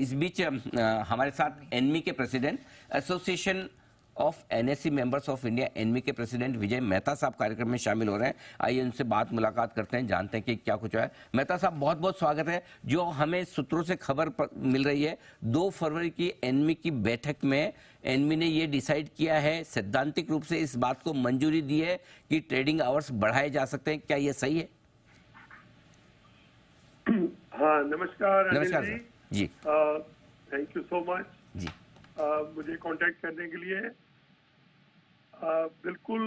इस बीच हमारे साथ एनमी के president, association of NSC members of India, ANMI के प्रेसिडेंट विजय मेहता साहब कार्यक्रम में शामिल हो रहे हैं। आइए उनसे मुलाकात करते हैं, जानते हैं कि क्या कुछ है। मेहता साहब, बहुत बहुत स्वागत है। जो हमें सूत्रों से खबर मिल रही है, 2 फरवरी की एनमी की बैठक में एनमी ने ये डिसाइड किया है, सैद्धांतिक रूप से इस बात को मंजूरी दी है कि ट्रेडिंग आवर्स बढ़ाए जा सकते हैं। क्या ये सही है? हाँ, नमस्कार नमस्कार Anil ji. Thank you so much जी। मुझे कांटेक्ट करने के लिए। बिल्कुल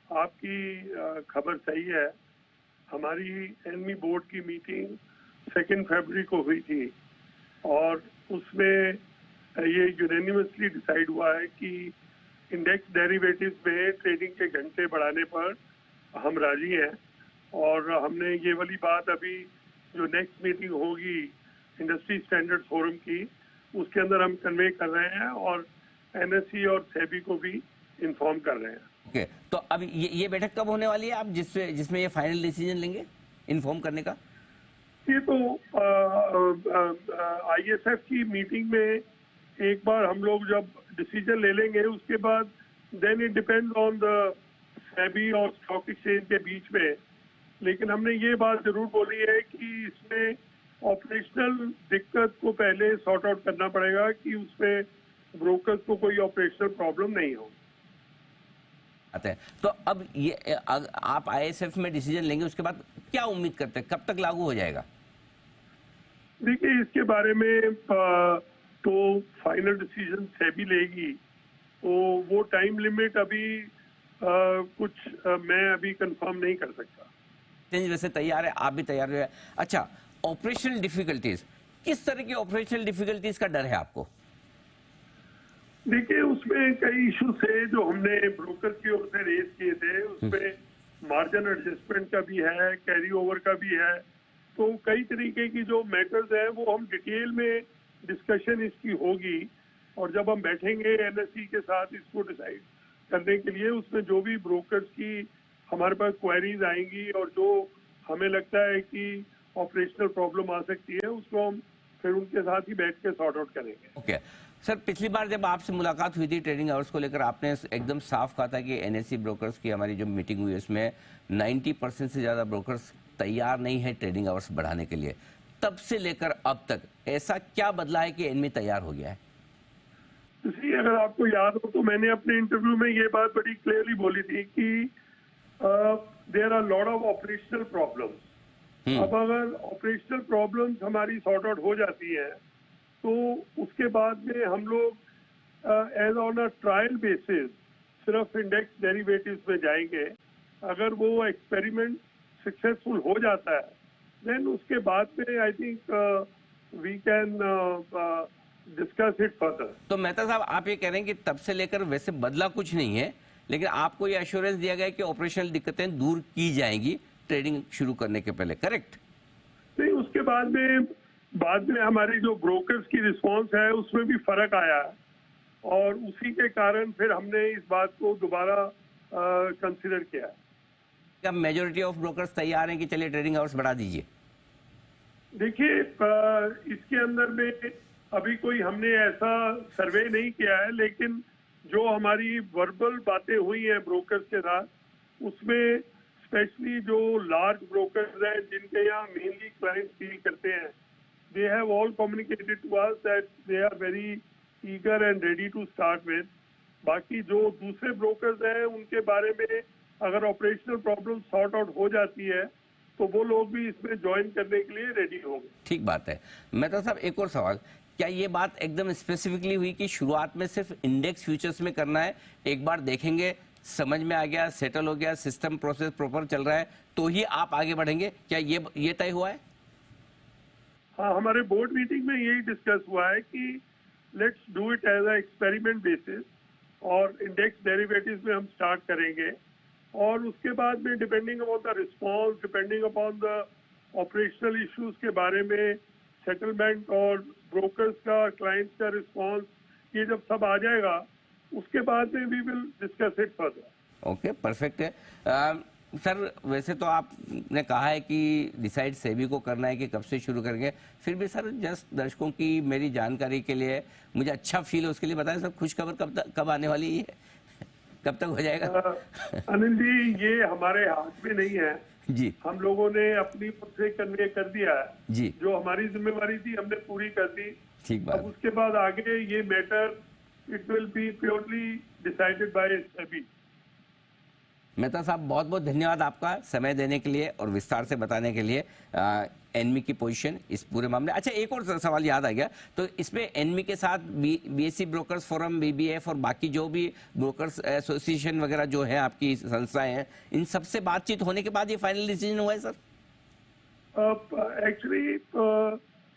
आपकी खबर सही है। हमारी एनमी बोर्ड की मीटिंग 2 फरवरी को हुई थी और उसमें ये यूनानिमसली डिसाइड हुआ है कि इंडेक्स डेरिवेटिव्स में ट्रेडिंग के घंटे बढ़ाने पर हम राजी हैं। और हमने ये वाली बात अभी जो नेक्स्ट मीटिंग होगी इंडस्ट्री स्टैंडर्ड फोरम की, उसके अंदर हम कन्वे कर रहे हैं और एनएससी और सेबी को भी इन्फॉर्म कर रहे हैं। ओके, तो अब ये बैठक कब होने वाली है आप जिसमें ये फाइनल डिसीजन लेंगे इन्फॉर्म करने का? ये तो आईएसएफ की मीटिंग में एक बार हम लोग जब डिसीजन ले लेंगे, उसके बाद then it depends on the SEBI और स्टॉक एक्सचेंज के बीच में। लेकिन हमने ये बात जरूर बोली है कि इसमें ऑपरेशनल दिक्कत को पहले सॉर्ट आउट करना पड़ेगा कि उसमें ब्रोकर्स को कोई ऑपरेशनल प्रॉब्लम नहीं हो। आते हैं तो अब ये आप आईएसएफ में डिसीजन लेंगे, उसके बाद क्या उम्मीद करते हैं, कब तक लागू हो जाएगा? देखिए, इसके बारे में तो फाइनल डिसीजन सेबी लेगी, तो वो टाइम लिमिट अभी मैं अभी कंफर्म नहीं कर सकता। वैसे तैयार है, आप भी तैयार है। अच्छा, ऑपरेशनल डिफिकल्टीज, किस तरह की ऑपरेशनल डिफिकल्टीज का डर है आपको? देखिए, उसमें कई इश्यूज थे जो हमने ब्रोकर की ओर से रेज किए थे। उसमें मार्जिन एडजस्टमेंट का भी है, कैरी ओवर का भी है। तो कई तरीके की जो मैटर्स है वो हम डिटेल में डिस्कशन इसकी होगी और जब हम बैठेंगे एनएससी के साथ इसको डिसाइड करने के लिए, उसमें जो भी ब्रोकर्स की हमारे पास क्वेरीज आएंगी और जो हमें लगता है कि ऑपरेशनल प्रॉब्लम आ सकती है, उसको हम फिर उनके साथ ही बैठ के सॉर्ट आउट करेंगे। ओके सर, पिछली बार जब आपसे मुलाकात हुई थी ट्रेडिंग आवर्स को लेकर, आपने एकदम साफ कहा था कि एनएससी ब्रोकर्स की हमारी जो मीटिंग हुई उसमें 90% से ज्यादा ब्रोकर्स तैयार नहीं है ट्रेडिंग आवर्स बढ़ाने के लिए। तब से लेकर अब तक ऐसा क्या बदला है कि एनमी तैयार हो गया है? इसलिए अगर आपको याद हो तो मैंने अपने इंटरव्यू में ये बात बड़ी क्लियरली बोली थी कि there are lot of operational problems. अब अगर ऑपरेशनल प्रॉब्लम्स हमारी सॉर्ट आउट हो जाती है तो उसके बाद में हम लोग as on a trial basis सिर्फ इंडेक्स डेरिवेटिव्स में जाएंगे। अगर वो एक्सपेरिमेंट सक्सेसफुल हो जाता है देन उसके बाद में I think we can discuss it further. तो मेहता साहब, आप ये कह रहे हैं कि तब से लेकर वैसे बदला कुछ नहीं है, लेकिन आपको ये एश्योरेंस दिया गया है कि ऑपरेशनल दिक्कतें दूर की जाएंगी ट्रेडिंग शुरू करने के पहले, करेक्ट? नहीं, उसके बाद में हमारी जो ब्रोकर्स की रिस्पांस है उसमें भी फर्क आया है और उसी के कारण फिर हमने इस बात को दोबारा कंसिडर किया। क्या मेजॉरिटी ऑफ ब्रोकर्स तैयार हैं कि चलिए ट्रेडिंग आवर्स बढ़ा दीजिए? देखिए, इसके अंदर में अभी कोई हमने ऐसा सर्वे नहीं किया है, लेकिन जो हमारी वर्बल बातें हुई हैं ब्रोकर्स के साथ, उसमें स्पेशली जो लार्ज ब्रोकर्स हैं जिनके यहाँ मेनली क्लाइंट डील करते हैं, they have all communicated to us that they are very eager and ready to start with. बाकी जो दूसरे ब्रोकर्स हैं उनके बारे में अगर ऑपरेशनल प्रॉब्लम सॉर्ट आउट हो जाती है तो वो लोग भी इसमें ज्वाइन करने के लिए रेडी होंगे। ठीक बात है। मेहता साहब, एक और सवाल, क्या ये बात एकदम स्पेसिफिकली हुई कि शुरुआत में सिर्फ इंडेक्स फ्यूचर्स में करना है, एक बार देखेंगे समझ में आ गया, सेटल हो गया, सिस्टम प्रोसेस प्रॉपर चल रहा है तो ही आप आगे बढ़ेंगे, क्या ये तय हुआ है? हाँ, हमारे बोर्ड मीटिंग में यही डिस्कस हुआ है कि let's do it as a experiment basis और इंडेक्स डेरिवेटिव्स में हम स्टार्ट करेंगे और उसके बाद में depending upon the response, depending upon the operational issues के बारे में सेटलमेंट और ब्रोकर्स का, क्लाइंट्स का रिस्पॉन्स, ये जब सब आ जाएगा उसके बाद में we will discuss it further. Okay, perfect है। सर वैसे तो आपने कहा है कि डिसाइड सेबी को करना है कि कब से शुरू करेंगे, फिर भी सर जस्ट दर्शकों की मेरी जानकारी के लिए मुझे अच्छा फील है उसके लिए बताएं सर, खुशखबर कब आने वाली है, कब तक हो जाएगा? अनिल जी, ये हमारे हाथ में नहीं है जी हम लोगों ने अपनी ओर से कन्वे कर दिया है, जी जो हमारी जिम्मेवारी थी हमने पूरी कर दी। ठीक अब बात। उसके बाद आगे ये matter it will be purely decided by SEBI. Mehta साहब बहुत बहुत धन्यवाद आपका समय देने के लिए और विस्तार से बताने के लिए एनमी की पोजीशन इस पूरे मामले। अच्छा एक और सवाल याद आ गया, तो इसमें एनमी के साथ बीएससी ब्रोकर्स फोरम, बीबीएफ और बाकी जो भी ब्रोकर्स एसोसिएशन वगैरह जो है आपकी संस्थाएं हैं, इन सबसे बातचीत होने के बाद ये फाइनल डिसीजन हुआ है सर? एक्चुअली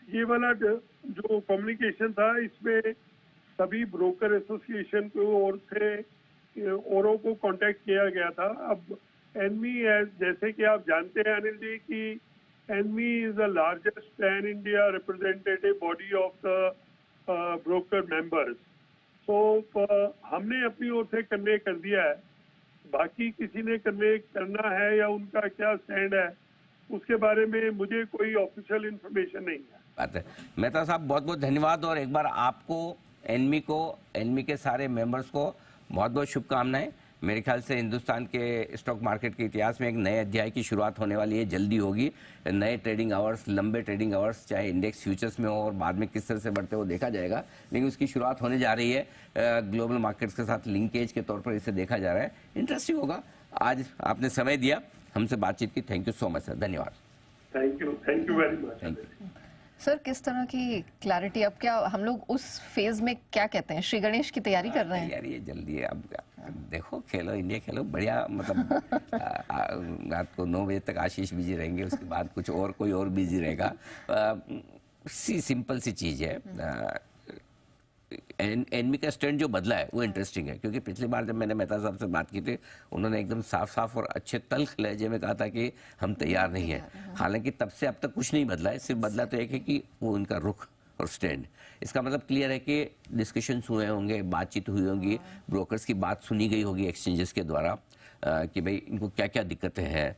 ये वाला जो कम्युनिकेशन था इसमें सभी ब्रोकर एसोसिएशन की ओर से औरों को कांटेक्ट किया गया था। अब एनमी जैसे कि आप जानते हैं अनिल जी कि ANMI is the largest pan India representative body of the broker members. So हमने अपनी ओर से कन्वे कर दिया है, बाकी किसी ने कन्वे करना है या उनका क्या स्टैंड है उसके बारे में मुझे कोई ऑफिशियल इंफॉर्मेशन नहीं है। बात है। मेहता साहब बहुत बहुत धन्यवाद और एक बार आपको एनमी के सारे मेंबर्स को बहुत बहुत शुभकामनाएं। मेरे ख्याल से हिंदुस्तान के स्टॉक मार्केट के इतिहास में एक नए अध्याय की शुरुआत होने वाली है, जल्दी होगी। नए ट्रेडिंग आवर्स, लंबे ट्रेडिंग आवर्स, चाहे इंडेक्स फ्यूचर्स में हो और बाद में किस तरह से बढ़ते हो देखा जाएगा, लेकिन उसकी शुरुआत होने जा रही है। ग्लोबल मार्केट्स के साथ लिंकेज के तौर पर इसे देखा जा रहा है। इंटरेस्टिंग होगा। आज आपने समय दिया, हमसे बातचीत की, thank you so much sir, धन्यवाद। Thank you very much. Thank you sir. किस तरह की क्लैरिटी, अब क्या हम लोग उस फेज में क्या कहते हैं, श्री गणेश की तैयारी कर रहे हैं? यार ये जल्दी है, अब देखो खेलो इंडिया खेलो बढ़िया, मतलब रात को 9 बजे तक आशीष बिजी रहेंगे, उसके बाद कुछ और कोई और बिजी रहेगा। सिंपल सी चीज है। एनमी का स्टैंड जो बदला है वो इंटरेस्टिंग है, क्योंकि पिछली बार जब मैंने मेहता साहब से बात की थी उन्होंने एकदम साफ साफ और अच्छे तल्ख लहजे में कहा था कि हम तैयार नहीं है। हालांकि तब से अब तक कुछ नहीं बदला है, सिर्फ बदला तो एक है कि वो उनका रुख और स्टैंड। इसका मतलब क्लियर है कि डिस्कशंस हुए होंगे, बातचीत हुई होगी, ब्रोकर्स की बात सुनी गई होगी एक्सचेंजेस के द्वारा कि भाई इनको क्या क्या दिक्कतें हैं,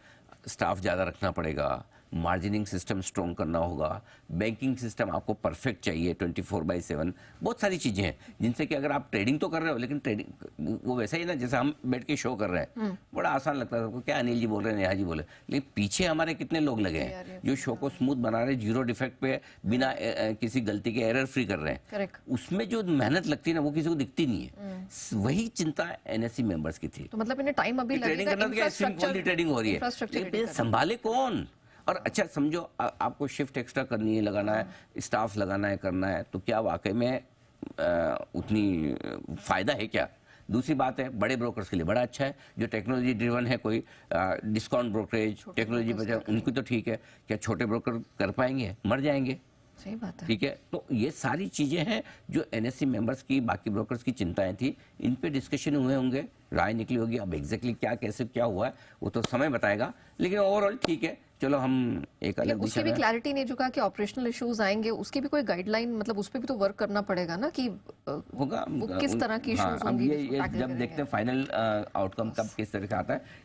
स्टाफ ज़्यादा रखना पड़ेगा, मार्जिनिंग सिस्टम स्ट्रॉन्ग करना होगा, बैंकिंग सिस्टम आपको परफेक्ट चाहिए 24/7, बहुत सारी चीज़ें हैं जिनसे कि अगर आप ट्रेडिंग तो कर रहे हो, लेकिन ट्रेडिंग वो वैसा ही ना जैसे हम बैठ के शो कर रहे हैं, बड़ा आसान लगता है सबको, क्या अनिल जी बोल रहे हैं, नेहा जी बोले, लेकिन पीछे हमारे कितने लोग लगे हैं जो शो को स्मूथ बना रहे हैं, जीरो डिफेक्ट पे बिना किसी गलती के एरर फ्री कर रहे हैं। करेक्ट। उसमें जो मेहनत लगती है ना वो किसी को दिखती नहीं है। वही चिंता एनएससी मेंबर्स की थी। तो मतलब इन्हें टाइम अभी ट्रेडिंग लगेगा, करना सिंपल ट्रेडिंग हो रही है, लेकिन संभाले कौन? और अच्छा समझो आपको शिफ्ट एक्स्ट्रा करनी है, लगाना है, स्टाफ लगाना है, करना है, तो क्या वाकई में उतनी फायदा है क्या? दूसरी बात है बड़े ब्रोकर्स के लिए बड़ा अच्छा है, जो टेक्नोलॉजी ड्रिवन है, कोई डिस्काउंट ब्रोकरेज टेक्नोलॉजी पर, उनकी तो ठीक है। क्या छोटे ब्रोकर कर पाएंगे? मर जाएंगे। सही बात है। ठीक है, तो ये सारी चीजें हैं जो एनएससी मेंबर्स की, बाकी ब्रोकर्स की चिंताएं थी, इन पे डिस्कशन हुए होंगे, राय निकली होगी। अब एग्जैक्टली क्या कैसे क्या हुआ है वो तो समय बताएगा, लेकिन ओवरऑल ठीक है। चलो हम एक अलग उसकी भी क्लैरिटी नहीं, जो कहा कि ऑपरेशनल इश्यूज आएंगे, उसकी भी कोई गाइडलाइन, मतलब उस पर भी तो वर्क करना पड़ेगा ना कि होगा वो किस तरह की इश्यूज होंगी। ये जब देखते हैं फाइनल आउटकम कब किस तरह का आता है,